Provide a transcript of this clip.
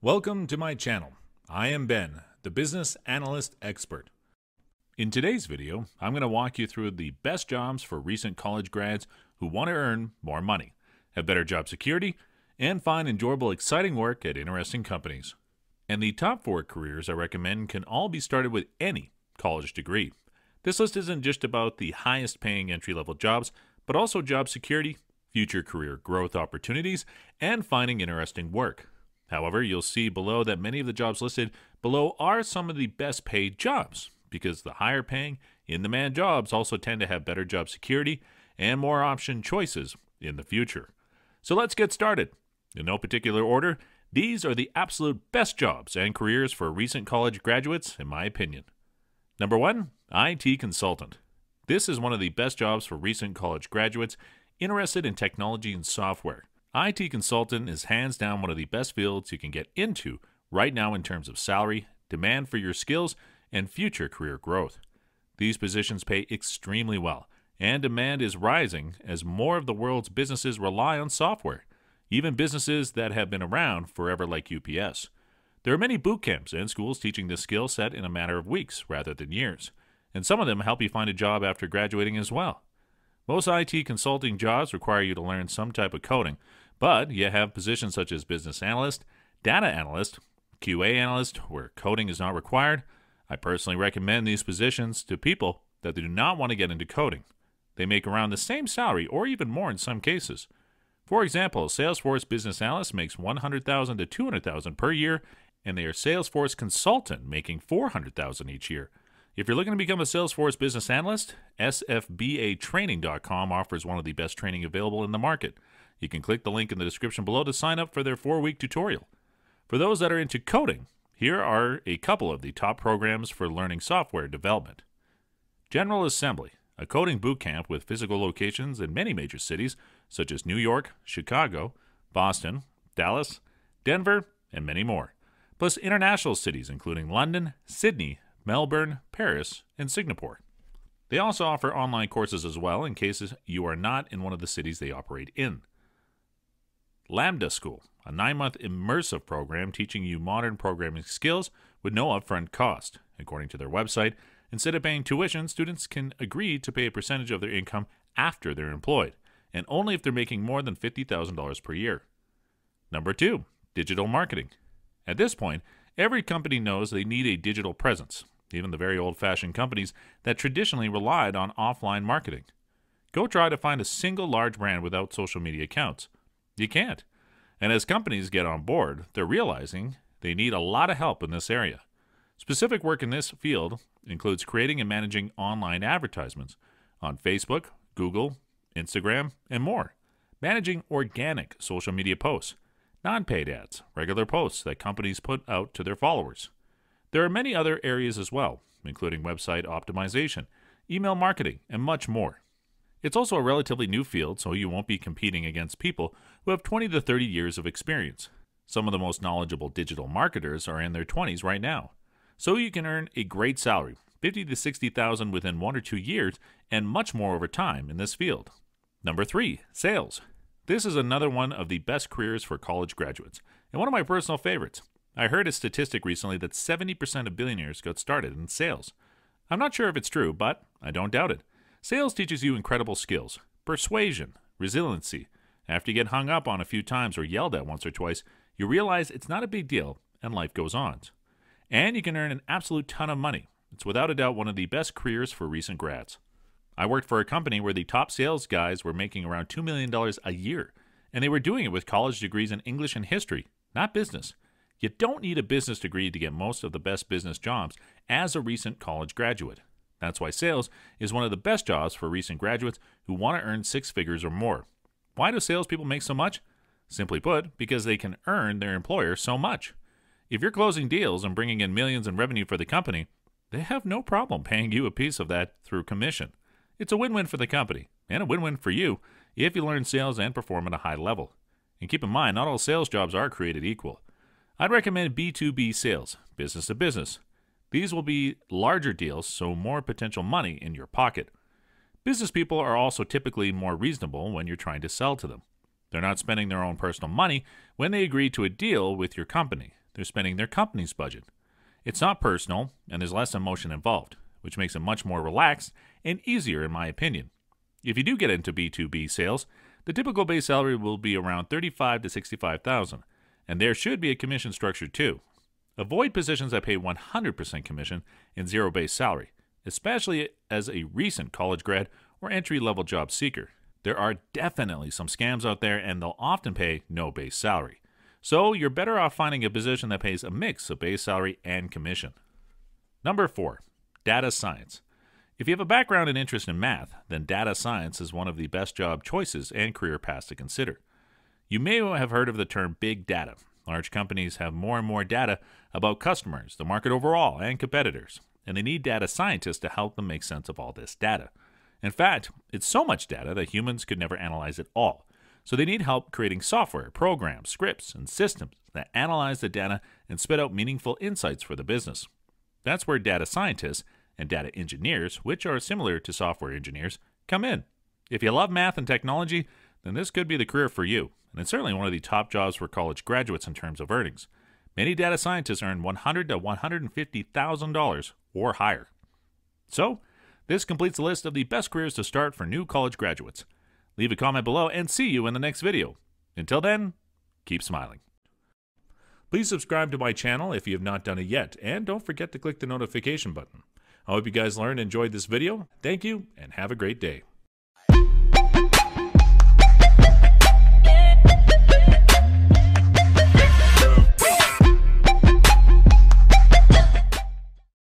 Welcome to my channel. I am Ben, the business analyst expert. In today's video, I'm going to walk you through the best jobs for recent college grads who want to earn more money, have better job security, and find enjoyable, exciting work at interesting companies. And the top 4 careers I recommend can all be started with any college degree. This list isn't just about the highest paying entry-level jobs, but also job security, future career growth opportunities, and finding interesting work. However, you'll see below that many of the jobs listed below are some of the best paid jobs, because the higher paying, in-demand jobs also tend to have better job security and more option choices in the future. So let's get started. In no particular order, these are the absolute best jobs and careers for recent college graduates, in my opinion. Number 1, IT consultant. This is one of the best jobs for recent college graduates interested in technology and software. IT consultant is hands down one of the best fields you can get into right now in terms of salary, demand for your skills, and future career growth. These positions pay extremely well, and demand is rising as more of the world's businesses rely on software, even businesses that have been around forever like UPS. There are many boot camps and schools teaching this skill set in a matter of weeks rather than years, and some of them help you find a job after graduating as well. Most IT consulting jobs require you to learn some type of coding, but you have positions such as business analyst, data analyst, QA analyst, where coding is not required. I personally recommend these positions to people that do not want to get into coding. They make around the same salary or even more in some cases. For example, Salesforce business analyst makes $100,000 to $200,000 per year, and they are Salesforce consultant making $400,000 each year. If you're looking to become a Salesforce business analyst, sfbatraining.com offers one of the best training available in the market. You can click the link in the description below to sign up for their 4-week tutorial. For those that are into coding, here are a couple of the top programs for learning software development. General Assembly, a coding boot camp with physical locations in many major cities such as New York, Chicago, Boston, Dallas, Denver, and many more, plus international cities including London, Sydney, Melbourne, Paris, and Singapore. They also offer online courses as well in case you are not in one of the cities they operate in. Lambda School, a 9-month immersive program teaching you modern programming skills with no upfront cost. According to their website, instead of paying tuition, students can agree to pay a percentage of their income after they're employed, and only if they're making more than $50,000 per year. Number 2, digital marketing. At this point, every company knows they need a digital presence, even the very old-fashioned companies that traditionally relied on offline marketing. Go try to find a single large brand without social media accounts. You can't. And as companies get on board, they're realizing they need a lot of help in this area. Specific work in this field includes creating and managing online advertisements on Facebook, Google, Instagram, and more, managing organic social media posts, non-paid ads, regular posts that companies put out to their followers. There are many other areas as well, including website optimization, email marketing, and much more. It's also a relatively new field, so you won't be competing against people who have 20 to 30 years of experience. Some of the most knowledgeable digital marketers are in their 20s right now. So you can earn a great salary, $50,000 to $60,000 within 1 or 2 years, and much more over time in this field. Number 3, sales. This is another one of the best careers for college graduates, and one of my personal favorites. I heard a statistic recently that 70% of billionaires got started in sales. I'm not sure if it's true, but I don't doubt it. Sales teaches you incredible skills, persuasion, resiliency. After you get hung up on a few times or yelled at once or twice, you realize it's not a big deal and life goes on. And you can earn an absolute ton of money. It's without a doubt one of the best careers for recent grads. I worked for a company where the top sales guys were making around $2 million a year, and they were doing it with college degrees in English and history, not business. You don't need a business degree to get most of the best business jobs as a recent college graduate. That's why sales is one of the best jobs for recent graduates who want to earn 6 figures or more. Why do salespeople make so much? Simply put, because they can earn their employer so much. If you're closing deals and bringing in millions in revenue for the company, they have no problem paying you a piece of that through commission. It's a win-win for the company, and a win-win for you if you learn sales and perform at a high level. And keep in mind, not all sales jobs are created equal. I'd recommend B2B Sales, business to business. These will be larger deals, so more potential money in your pocket. Business people are also typically more reasonable when you're trying to sell to them. They're not spending their own personal money when they agree to a deal with your company. they're spending their company's budget. It's not personal, and there's less emotion involved, which makes it much more relaxed and easier in my opinion. If you do get into B2B sales, the typical base salary will be around $35,000 to $65,000, and there should be a commission structure too. Avoid positions that pay 100% commission and zero base salary, especially as a recent college grad or entry-level job seeker. There are definitely some scams out there, and they'll often pay no base salary. So you're better off finding a position that pays a mix of base salary and commission. Number 4, data science. If you have a background and interest in math, then data science is one of the best job choices and career paths to consider. You may have heard of the term big data. Large companies have more and more data about customers, the market overall, and competitors, and they need data scientists to help them make sense of all this data. In fact, it's so much data that humans could never analyze it all. So they need help creating software, programs, scripts, and systems that analyze the data and spit out meaningful insights for the business. That's where data scientists and data engineers, which are similar to software engineers, come in. If you love math and technology, then this could be the career for you, and it's certainly one of the top jobs for college graduates in terms of earnings. Many data scientists earn $100,000 to $150,000 or higher. So, this completes the list of the best careers to start for new college graduates. Leave a comment below and see you in the next video. Until then, keep smiling. Please subscribe to my channel if you have not done it yet, and don't forget to click the notification button. I hope you guys learned and enjoyed this video. Thank you, and have a great day.